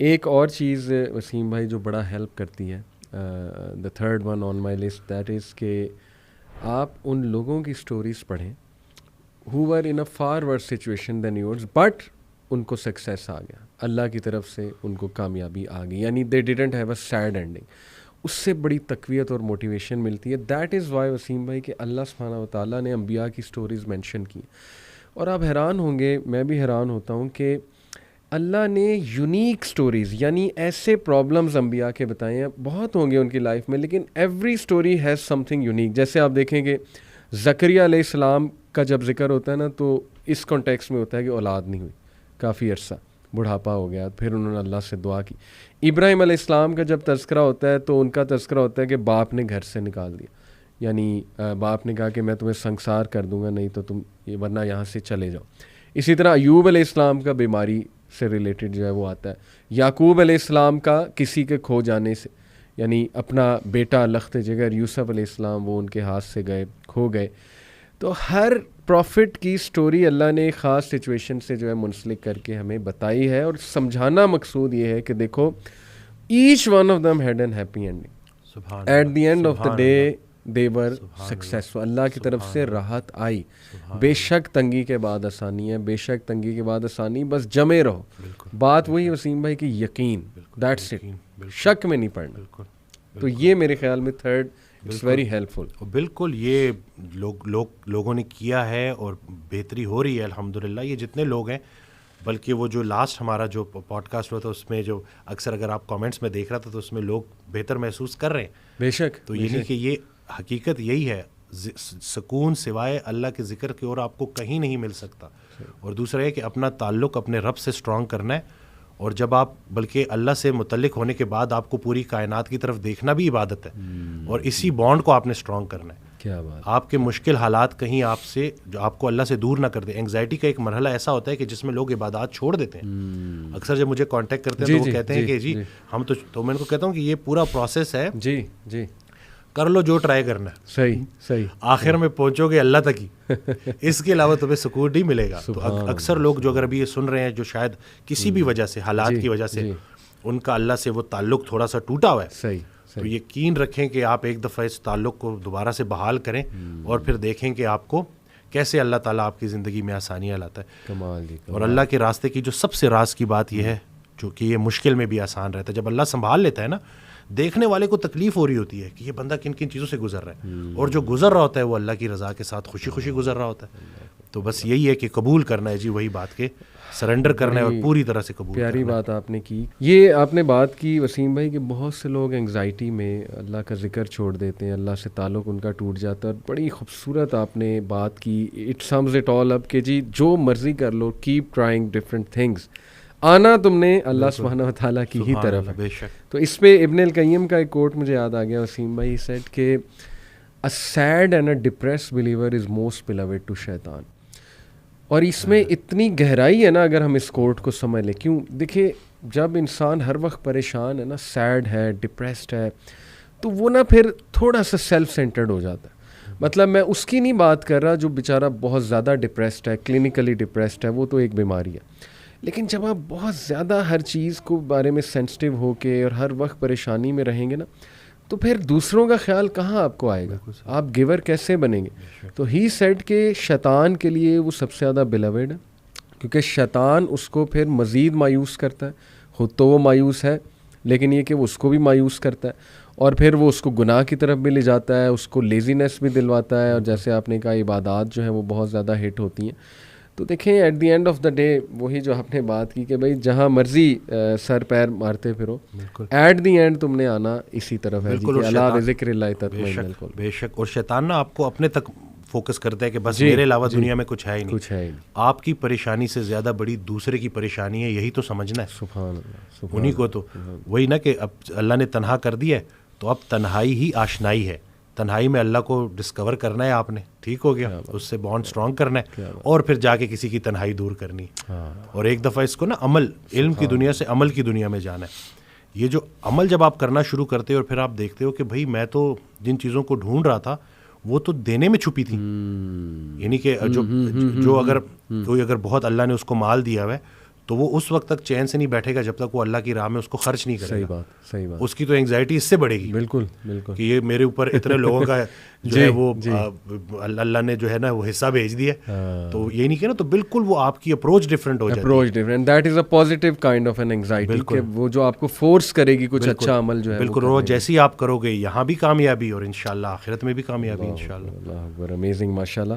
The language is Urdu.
ایک اور چیز وسیم بھائی جو بڑا ہیلپ کرتی ہے، the third one on my list that is کہ آپ ان لوگوں کی سٹوریز پڑھیں who were in a far worse situation than yours but ان کو سکسیس آ گیا، اللہ کی طرف سے ان کو کامیابی آ گئی، یعنی they didn't have a sad ending. اس سے بڑی تقویت اور موٹیویشن ملتی ہے. دیٹ از وائی وسیم بھائی کہ اللہ سبحانہ و تعالیٰ نے انبیاء کی سٹوریز مینشن کی. اور آپ حیران ہوں گے، میں بھی حیران ہوتا ہوں کہ اللہ نے یونیک سٹوریز، یعنی ایسے پرابلمز انبیاء کے بتائے ہیں، بہت ہوں گے ان کی لائف میں، لیکن every story has some thing unique. جیسے آپ دیکھیں کہ زکریا علیہ السلام کا جب ذکر ہوتا ہے نا تو اس کانٹیکس میں ہوتا ہے کہ اولاد نہیں ہوئی، کافی عرصہ بڑھاپا ہو گیا، پھر انہوں نے اللہ سے دعا کی. ابراہیم علیہ السلام کا جب تذکرہ ہوتا ہے تو ان کا تذکرہ ہوتا ہے کہ باپ نے گھر سے نکال دیا، یعنی باپ نے کہا کہ میں تمہیں سنسار کر دوں گا، نہیں تو تم ورنہ یہاں سے چلے جاؤ. اسی طرح ایوب علیہ السلام کا بیماری سے ریلیٹڈ جو ہے وہ آتا ہے. یعقوب علیہ السلام کا کسی کے کھو جانے سے، یعنی اپنا بیٹا لخت جگر یوسف علیہ السلام وہ ان کے ہاتھ سے گئے، کھو گئے. تو ہر پروفٹ کی سٹوری اللہ نے ایک خاص سچویشن سے جو ہے منسلک کر کے ہمیں بتائی ہے، اور سمجھانا مقصود یہ ہے کہ دیکھو each one of them had an happy ending. At the end of the day they were successful. اللہ کی طرف سے راحت آئی. بے شک تنگی کے بعد آسانی ہے، بے شک تنگی کے بعد آسانی، بس جمے رہو. بات وہی وسیم بھائی کہ یقین، دیٹس اٹ، شک میں نہیں پڑنا. تو یہ میرے خیال میں تھرڈ اٹس ویری ہیلپ فل. بالکل یہ لوگوں نے کیا ہے اور بہتری ہو رہی ہے الحمدللہ. یہ جتنے لوگ ہیں، بلکہ وہ جو لاسٹ ہمارا جو پوڈ کاسٹ ہوا تھا اس میں جو اکثر اگر آپ کامنٹس میں دیکھ رہا تھا تو اس میں لوگ بہتر محسوس کر رہے ہیں. بے شک. تو یعنی کہ یہ حقیقت یہی ہے، سکون سوائے اللہ کے ذکر کی اور آپ کو کہیں نہیں مل سکتا. اور دوسرا ہے کہ اپنا تعلق اپنے رب سے اسٹرانگ کرنا ہے، اور جب آپ بلکہ اللہ سے متعلق ہونے کے بعد آپ کو پوری کائنات کی طرف دیکھنا بھی عبادت ہے، اور اسی بانڈ کو آپ نے اسٹرانگ کرنا ہے. کیا بات. آپ کے مشکل حالات کہیں آپ سے جو آپ کو اللہ سے دور نہ کر دے. اینگزائٹی کا ایک مرحلہ ایسا ہوتا ہے کہ جس میں لوگ عبادات چھوڑ دیتے ہیں. اکثر جب مجھے کانٹیکٹ کرتے ہیں تو وہ کہتے ہیں کہ جی ہم تو میں ان کو کہتا ہوں کہ یہ پورا پروسیس ہے، جی جی کر لو جو ٹرائی کرنا ہے، صحیح صحیح، آخر میں پہنچو گے اللہ تک ہی. اس کے علاوہ تمہیں سکون نہیں ملے گا. تو اکثر لوگ جو اگر ابھی یہ سن رہے ہیں جو شاید کسی بھی وجہ سے، حالات کی وجہ سے ان کا اللہ سے وہ تعلق تھوڑا سا ٹوٹا ہوا ہے، صحیح، تو یقین رکھیں کہ آپ ایک دفعہ اس تعلق کو دوبارہ سے بحال کریں اور پھر دیکھیں کہ آپ کو کیسے اللہ تعالیٰ آپ کی زندگی میں آسانیاں لاتا ہے. کمال جی. اور اللہ کے راستے کی جو سب سے راز کی بات یہ ہے، جو کہ یہ مشکل میں بھی آسان رہتا ہے، جب اللہ سنبھال لیتا ہے نا، دیکھنے والے کو تکلیف ہو رہی ہوتی ہے کہ یہ بندہ کن کن چیزوں سے گزر رہا ہے، اور جو گزر رہا ہوتا ہے وہ اللہ کی رضا کے ساتھ خوشی خوشی گزر رہا ہوتا ہے. تو بس یہی ہے کہ قبول کرنا ہے جی، وہی بات کے سرنڈر کرنا ہے اور پوری طرح سے قبول. پیاری بات آپ نے کی. یہ آپ نے بات کی وسیم بھائی کہ بہت سے لوگ انگزائٹی میں اللہ کا ذکر چھوڑ دیتے ہیں، اللہ سے تعلق ان کا ٹوٹ جاتا ہے. اور بڑی خوبصورت آپ نے بات کی. اٹ سمز اٹ آل اپ کہ جی جو مرضی کر لو، کیپ ٹرائنگ ڈفرینٹ تھنگس، آنا تم نے اللہ سبحانہ و تعالیٰ کی ہی طرف ہے. تو اس پہ ابن القیم کا ایک کوٹ مجھے یاد آ گیا وسیم بھائی، سیٹ کہ a sad and a depressed believer is most beloved to شیطان. اور اس میں اتنی گہرائی ہے نا اگر ہم اس کوٹ کو سمجھ لیں. کیوں؟ دیکھیے جب انسان ہر وقت پریشان ہے نا، سیڈ ہے، ڈپریسڈ ہے، تو وہ نا پھر تھوڑا سا سیلف سینٹرڈ ہو جاتا ہے. مطلب میں اس کی نہیں بات کر رہا جو بیچارہ بہت زیادہ ڈپریسڈ ہے، کلینکلی ڈپریسڈ ہے، وہ تو ایک بیماری ہے. لیکن جب آپ بہت زیادہ ہر چیز کو بارے میں سینسٹیو ہو کے اور ہر وقت پریشانی میں رہیں گے نا، تو پھر دوسروں کا خیال کہاں آپ کو آئے گا، آپ گیور کیسے بنیں گے. تو ہی سیڈ کہ شیطان کے لیے وہ سب سے زیادہ بیلوڈ ہے، کیونکہ شیطان اس کو پھر مزید مایوس کرتا ہے. خود تو وہ مایوس ہے، لیکن یہ کہ وہ اس کو بھی مایوس کرتا ہے، اور پھر وہ اس کو گناہ کی طرف بھی لے جاتا ہے، اس کو لیزینس بھی دلواتا ہے. اور جیسے آپ نے کہا عبادات جو ہیں وہ بہت زیادہ ہٹ ہوتی ہیں. تو دیکھیں at the end of the day وہی جو آپ نے بات کی کہ بھائی جہاں مرضی سر پیر مارتے پھرو، ایٹ دی اینڈ تم نے آنا اسی طرف ہے کہ اللہ بذکر اللہ تطمئن القلوب. بے شک. اور شیطان نا آپ کو اپنے تک فوکس کرتا ہے کہ بس میرے علاوہ دنیا میں کچھ ہے ہی نہیں. آپ کی پریشانی سے زیادہ بڑی دوسرے کی پریشانی ہے، یہی تو سمجھنا ہے. سبحان اللہ. انہی کو تو وہی نا کہ اب اللہ نے تنہا کر دیا ہے تو اب تنہائی ہی آشنائی ہے. تنہائی میں اللہ کو ڈسکور کرنا ہے آپ نے، ٹھیک ہو گیا، اس سے بانڈ اسٹرانگ کرنا ہے، اور پھر جا کے کسی کی تنہائی دور کرنی. اور ایک دفعہ اس کو نا عمل، علم کی دنیا سے عمل کی دنیا میں جانا ہے. یہ جو عمل جب آپ کرنا شروع کرتے ہو اور پھر آپ دیکھتے ہو کہ بھائی میں تو جن چیزوں کو ڈھونڈ رہا تھا وہ تو دینے میں چھپی تھی. یعنی کہ جو اگر کوئی اگر بہت اللہ نے اس کو مال دیا ہوا ہے تو وہ اس وقت تک چین سے نہیں بیٹھے گا جب تک وہ اللہ کی راہ میں اس کو خرچ نہیں کرے گا. صحیح بات. اس کی تو انگزائٹی اس سے بڑھے گی. بالکل کہ یہ میرے اوپر اتنے لوگوں کا جو ہے وہ اللہ نے جو ہے نا وہ حصہ بھیج دیا, تو یہ نہیں کہنا, تو بالکل وہ آپ کی اپروچ ڈفرینٹ ہو جاتی ہے. Approach different, that is a positive kind of an anxiety, کہ وہ جو آپ کو فورس کرے گی کچھ اچھا عمل جو ہے بالکل. اور جیسی آپ کرو گے یہاں بھی کامیابی اور انشاءاللہ آخرت میں بھی کامیابی انشاءاللہ. اللہ اکبر, امیزنگ, ماشاءاللہ.